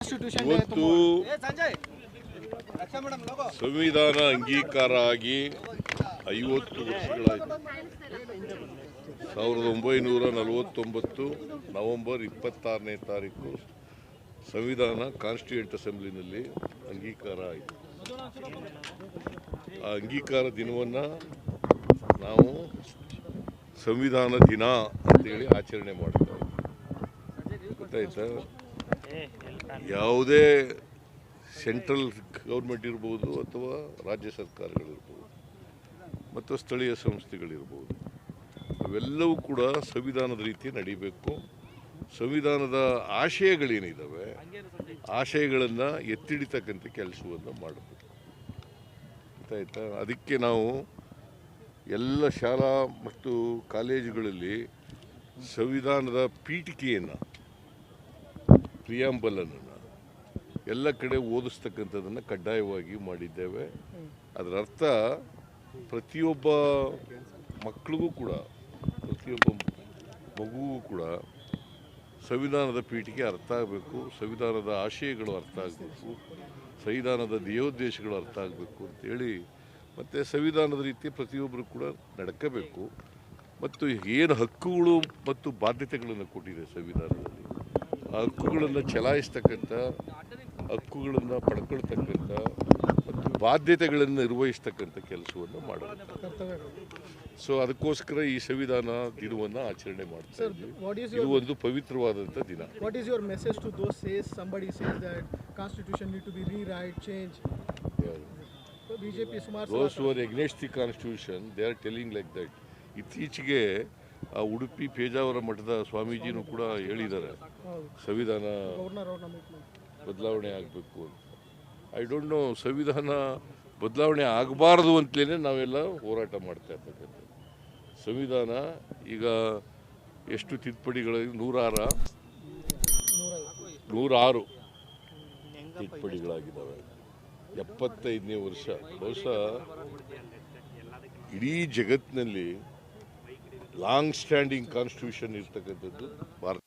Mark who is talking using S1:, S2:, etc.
S1: ಇವತ್ತು ಸಂವಿಧಾನ ಅಂಗೀಕಾರ ಆಗಿ 50 ವರ್ಷಗಳಾಯಿತು. 1949 ನವೆಂಬರ್ 26ನೇ ತಾರೀಕು ಸಂವಿಧಾನ ಕಾನ್ಸ್ಟಿಟ್ಯೂಯೆಂಟ್ ಅಸೆಂಬ್ಲಿನಲ್ಲಿ ಅಂಗೀಕಾರ ಆಯಿತು. ಆ ಅಂಗೀಕಾರ ದಿನವನ್ನು ನಾವು ಸಂವಿಧಾನ ದಿನ ಅಂತೇಳಿ ಆಚರಣೆ ಮಾಡ್ತಾರೆ. ಗೊತ್ತಾಯ್ತಾ? ಯಾವುದೇ ಸೆಂಟ್ರಲ್ ಗೌರ್ಮೆಂಟ್ ಇರ್ಬೋದು ಅಥವಾ ರಾಜ್ಯ ಸರ್ಕಾರಗಳಿರ್ಬೋದು ಮತ್ತು ಸ್ಥಳೀಯ ಸಂಸ್ಥೆಗಳಿರ್ಬೋದು, ಅವೆಲ್ಲವೂ ಕೂಡ ಸಂವಿಧಾನದ ರೀತಿ ನಡೀಬೇಕು. ಸಂವಿಧಾನದ ಆಶಯಗಳೇನಿದ್ದಾವೆ ಆಶಯಗಳನ್ನು ಎತ್ತಿಡಿತಕ್ಕಂಥ ಕೆಲಸವನ್ನು ಮಾಡಬೇಕು. ಗೊತ್ತಾಯ್ತಾ? ಅದಕ್ಕೆ ನಾವು ಎಲ್ಲ ಶಾಲಾ ಮತ್ತು ಕಾಲೇಜುಗಳಲ್ಲಿ ಸಂವಿಧಾನದ ಪೀಠಿಕೆಯನ್ನು, ಪ್ರಿಯಾಂಬಲನ್ನು ಎಲ್ಲ ಕಡೆ ಓದಿಸ್ತಕ್ಕಂಥದ್ದನ್ನು ಕಡ್ಡಾಯವಾಗಿ ಮಾಡಿದ್ದೇವೆ. ಅದರ ಅರ್ಥ ಪ್ರತಿಯೊಬ್ಬ ಮಕ್ಕಳಿಗೂ ಕೂಡ, ಪ್ರತಿಯೊಬ್ಬ ಮಗುವಿಗೂ ಕೂಡ ಸಂವಿಧಾನದ ಪೀಠಿಕೆ ಅರ್ಥ ಆಗಬೇಕು, ಸಂವಿಧಾನದ ಆಶಯಗಳು ಅರ್ಥ ಆಗಬೇಕು, ಸಂವಿಧಾನದ ಧ್ಯೇಯೋದ್ದೇಶಗಳು ಅರ್ಥ ಆಗಬೇಕು ಅಂತೇಳಿ, ಮತ್ತು ಸಂವಿಧಾನದ ರೀತಿ ಪ್ರತಿಯೊಬ್ಬರು ಕೂಡ ನಡ್ಕೋಬೇಕು. ಮತ್ತು ಏನು ಹಕ್ಕುಗಳು ಮತ್ತು ಬಾಧ್ಯತೆಗಳನ್ನು ಕೊಟ್ಟಿದೆ ಸಂವಿಧಾನದಲ್ಲಿ, ಆ ಹಕ್ಕುಗಳನ್ನು ಚಲಾಯಿಸ್ತಕ್ಕಂಥ, ಹಕ್ಕುಗಳನ್ನು ಪಡ್ಕೊಳ್ತಕ್ಕಂಥ ಮತ್ತು ಬಾಧ್ಯತೆಗಳನ್ನು ನಿರ್ವಹಿಸ್ತಕ್ಕಂಥ ಕೆಲಸವನ್ನು ಮಾಡಬೇಕು. ಸೊ ಅದಕ್ಕೋಸ್ಕರ ಈ ಸಂವಿಧಾನ ದಿನವನ್ನು ಆಚರಣೆ ಮಾಡ್ತಾ ಇದ್ದೀವಿ. ಇದು ಒಂದು ಪವಿತ್ರವಾದಂಥ ದಿನ.
S2: What is your message to those somebody says that constitution need to be rewrite, change?
S1: Those who are against the constitution, they are telling like that. ಇತ್ತೀಚೆಗೆ ಆ ಉಡುಪಿ ಪೇಜಾವರ ಮಠದ ಸ್ವಾಮೀಜಿನೂ ಕೂಡ ಹೇಳಿದ್ದಾರೆ ಸಂವಿಧಾನ ಬದಲಾವಣೆ ಆಗಬೇಕು ಅಂತ. ಐ ಡೋಂಟ್ ನೋ, ಸಂವಿಧಾನ ಬದಲಾವಣೆ ಆಗಬಾರ್ದು ಅಂತಲೇ ನಾವೆಲ್ಲ ಹೋರಾಟ ಮಾಡ್ತಾ ಇರ್ತಕ್ಕಂಥದ್ದು. ಸಂವಿಧಾನ ಈಗ ಎಷ್ಟು ತಿದ್ದುಪಡಿಗಳು, 106 ತಿದ್ದುಪಡಿಗಳಾಗಿದ್ದಾವೆ. 75ನೇ ವರ್ಷ. ಬಹುಶಃ ಇಡೀ ಜಗತ್ತಿನಲ್ಲಿ ಲಾಂಗ್ ಸ್ಟ್ಯಾಂಡಿಂಗ್ ಕಾನ್ಸ್ಟಿಟ್ಯೂಷನ್ ಇರ್ತಕ್ಕಂಥದ್ದು ಭಾರತ.